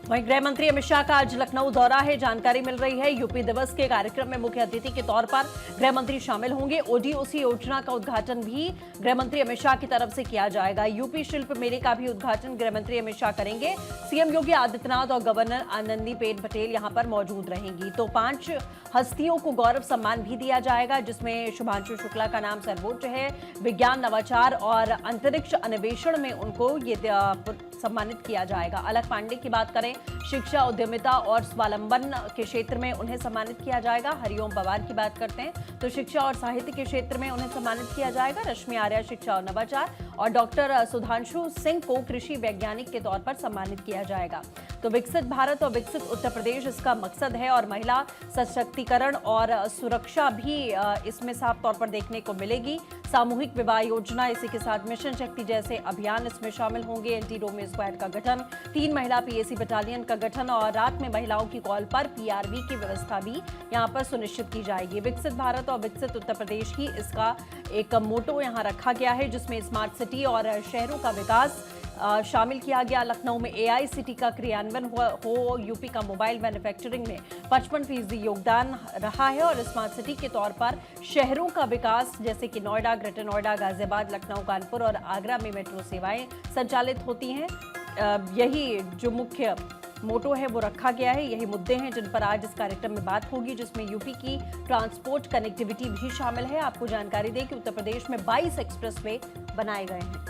वहीं गृह मंत्री अमित शाह का आज लखनऊ दौरा है। जानकारी मिल रही है यूपी दिवस के कार्यक्रम में मुख्य अतिथि के तौर पर गृह मंत्री शामिल होंगे। ओडीओसी योजना का उद्घाटन भी गृह मंत्री अमित शाह की तरफ से किया जाएगा। यूपी शिल्प मेले का भी उद्घाटन गृह मंत्री अमित शाह करेंगे। सीएम योगी आदित्यनाथ और गवर्नर आनंदीबेन पटेल यहां पर मौजूद रहेंगी। तो 5 हस्तियों को गौरव सम्मान भी दिया जाएगा, जिसमें शुभांशु शुक्ला का नाम सर्वोच्च है। विज्ञान, नवाचार और अंतरिक्ष अन्वेषण में उनको ये सम्मानित किया जाएगा। अलख पांडे की बात करें, शिक्षा, उद्यमिता और स्वावलंबन के क्षेत्र में उन्हें सम्मानित किया जाएगा। हरिओम पवार की बात करते हैं तो शिक्षा और साहित्य के क्षेत्र में उन्हें सम्मानित किया जाएगा। रश्मि आर्या शिक्षा और नवाचार, और डॉक्टर सुधांशु सिंह को कृषि वैज्ञानिक के तौर पर सम्मानित किया जाएगा। तो विकसित भारत और विकसित उत्तर प्रदेश इसका मकसद है, और महिला सशक्तिकरण और सुरक्षा भी इसमें साफ तौर पर देखने को मिलेगी। सामूहिक विवाह योजना, इसी के साथ मिशन शक्ति जैसे अभियान इसमें शामिल होंगे। एंटी रोमियो स्क्वाड का गठन, 3 महिला पीएसी बटालियन का गठन, और रात में महिलाओं की कॉल पर पीआरवी की व्यवस्था भी यहां पर सुनिश्चित की जाएगी। विकसित भारत और विकसित उत्तर प्रदेश ही इसका एक मोटो यहां रखा गया है, जिसमें स्मार्ट सिटी और शहरों का विकास शामिल किया गया। लखनऊ में एआई सिटी का क्रियान्वयन हो। यूपी का मोबाइल मैन्युफैक्चरिंग में 55% योगदान रहा है, और स्मार्ट सिटी के तौर पर शहरों का विकास जैसे कि नोएडा, ग्रेटर नोएडा, गाजियाबाद, लखनऊ, कानपुर और आगरा में मेट्रो सेवाएं संचालित होती हैं। यही जो मुख्य मोटो है वो रखा गया है। यही मुद्दे हैं जिन पर आज इस कार्यक्रम में बात होगी, जिसमें यूपी की ट्रांसपोर्ट कनेक्टिविटी भी शामिल है। आपको जानकारी दें कि उत्तर प्रदेश में 22 एक्सप्रेसवे बनाए गए हैं।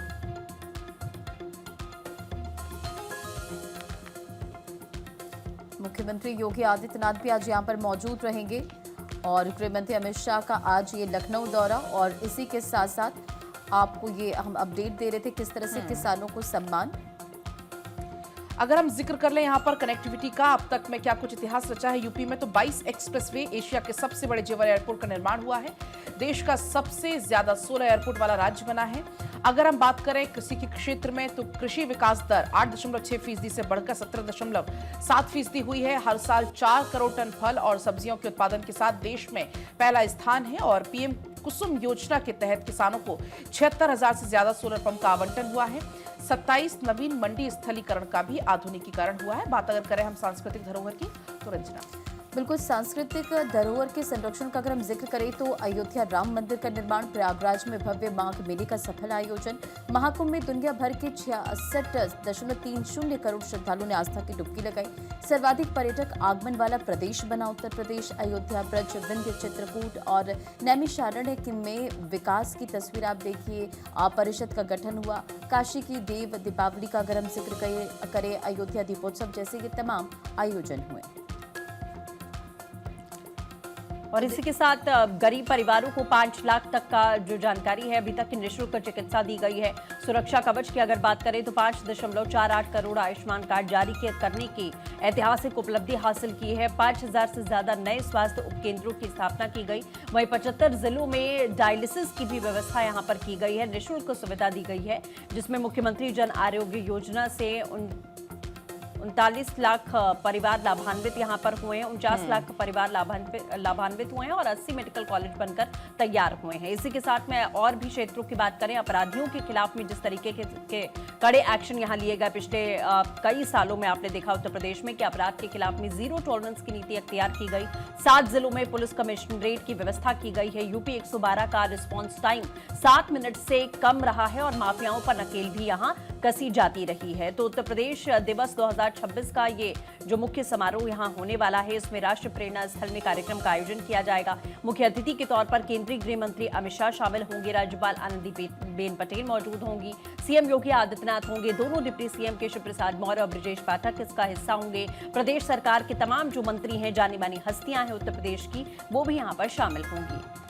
मुख्यमंत्री योगी आदित्यनाथ भी आज यहां पर मौजूद रहेंगे, और गृह मंत्री अमित शाह का आज ये लखनऊ दौरा, और इसी के साथ साथ आपको ये हम अपडेट दे रहे थे किस तरह से किसानों को सम्मान। अगर हम जिक्र कर लें यहाँ पर कनेक्टिविटी का, अब तक में क्या कुछ इतिहास रचा है यूपी में, तो 22 एक्सप्रेसवे, एशिया के सबसे बड़े जेवर एयरपोर्ट का निर्माण हुआ है। देश का सबसे ज्यादा 16 एयरपोर्ट वाला राज्य बना है। अगर हम बात करें कृषि के क्षेत्र में, तो कृषि विकास दर 8.6% से बढ़कर 17.7% हुई है। हर साल 4 करोड़ टन फल और सब्जियों के उत्पादन के साथ देश में पहला स्थान है। और पीएम कुसुम योजना के तहत किसानों को 76,000 से ज्यादा सोलर पंप का आवंटन हुआ है। 27 नवीन मंडी स्थलीकरण का भी आधुनिकीकरण हुआ है। बात अगर करें हम सांस्कृतिक धरोहर की, तो रंजना। बिल्कुल, सांस्कृतिक धरोहर के संरक्षण का अगर हम जिक्र करें तो अयोध्या राम मंदिर का निर्माण, प्रयागराज में भव्य माघ मेले का सफल आयोजन, महाकुंभ में दुनिया भर के 66.30 करोड़ श्रद्धालुओं ने आस्था की डुबकी लगाई। सर्वाधिक पर्यटक आगमन वाला प्रदेश बना उत्तर प्रदेश। अयोध्या, ब्रज, विंध्य, चित्रकूट और नैमिषारण्य में विकास की तस्वीर आप देखिए। परिषद का गठन हुआ। काशी की देव दीपावली का अगर हम जिक्र करें, अयोध्या दीपोत्सव जैसे ये तमाम आयोजन हुए। और इसी के साथ गरीब परिवारों को 5 लाख तक का जो जानकारी है, अभी तक की निःशुल्क चिकित्सा दी गई है। सुरक्षा कवच की अगर बात करें तो 5.48 करोड़ आयुष्मान कार्ड जारी करने की ऐतिहासिक उपलब्धि हासिल की है। 5000 से ज्यादा नए स्वास्थ्य उपकेंद्रों की स्थापना की गई। वहीं 75 जिलों में डायलिसिस की भी व्यवस्था यहां पर की गई है। निःशुल्क सुविधा दी गई है, जिसमें मुख्यमंत्री जन आरोग्य योजना से 39 लाख परिवार लाभान्वित यहां पर हुए हैं। 49 लाख परिवार लाभान्वित हुए हैं, और 80 मेडिकल कॉलेज बनकर तैयार हुए हैं। इसी के साथ में और भी क्षेत्रों की बात करें, अपराधियों के खिलाफ में जिस तरीके के कड़े एक्शन यहां लिए गए, पिछले कई सालों में आपने देखा उत्तर प्रदेश में कि अपराध के खिलाफ में 0 टॉलरेंस की नीति अख्तियार की गई। 7 जिलों में पुलिस कमिश्नरेट की व्यवस्था की गई है। यूपी 112 का रिस्पॉन्स टाइम 7 मिनट से कम रहा है, और माफियाओं पर नकेल भी यहां कसी जाती रही है। तो उत्तर प्रदेश दिवस 2026 का ये जो मुख्य समारोह यहां होने वाला है, इसमें राष्ट्रीय प्रेरणा स्थल में कार्यक्रम का आयोजन किया जाएगा। मुख्य अतिथि के तौर पर केंद्रीय गृह मंत्री अमित शाह शामिल होंगे। राज्यपाल आनंदीबेन पटेल मौजूद होंगी। सीएम योगी आदित्यनाथ होंगे। दोनों डिप्टी सीएम केशव प्रसाद मौर्य और ब्रजेश पाठक इसका हिस्सा होंगे। प्रदेश सरकार के तमाम जो मंत्री हैं, जानी मानी हस्तियां हैं उत्तर प्रदेश की, वो भी यहां पर शामिल होंगी।